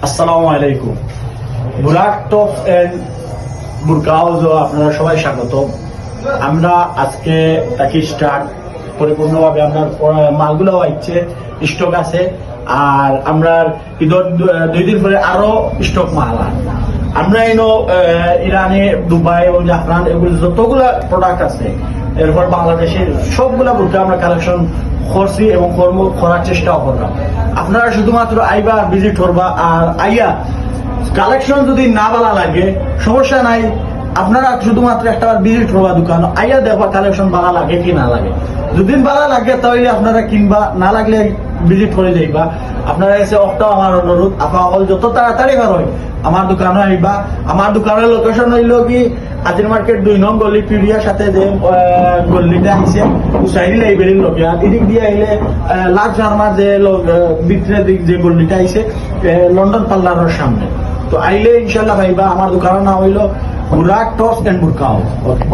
আসসালামু আলাইকুম। বুরাক top and burqa হাউসে আপনারা সবাই স্বাগত। আমরা আজকে তাকে স্টার্ট পরিপূর্ণভাবে আপনার মালগুলো হচ্ছে স্টক আছে, আর আমরা ঈদের 2 দিন পরে আরো স্টক মাল আমরা ইরানে, দুবাই এবং জাফরান এগুলো যতগুলা প্রোডাক্ট আছে এরপর বাংলাদেশের সবগুলা বুরকা আমরা কালেকশন করছি এবং করার চেষ্টাও করলাম। আপনারা শুধুমাত্র আইবা ভিজিট করবা, আর আইয়া কালেকশন যদি না ভালো লাগে সমস্যা নাই, আপনারা শুধুমাত্র একটা ভিজিট করবা দোকান, আইয়া দেখবা কালেকশন ভালো লাগে কি না লাগে। যদি ভালো লাগে তাহলে আপনারা কিনবা, না লাগলে ভিজিট করে যাইবা। আপনারা এসে অফটাও আমার অনুরোধ, আপনার যত তাড়াতাড়ি হয় আমার দোকানে আইবা। আমার দোকানের লোকেশন হইল কি আজির মার্কেট 2 নং গলি পিডিয়ার সাথে যে গল্লিটা আইছে উসাইডি লাইব্রেরির লোকে, আর এদিক দিয়ে আইলে লাস্ট জার্মার যে ভিতরের দিক যে গল্লিটা আইছে লন্ডন পার্লারের সামনে। তো আইলে ইনশাল্লাহ ভাইবা। আমার দোকানের নাম হইল Burak tops and burqa house. Okay.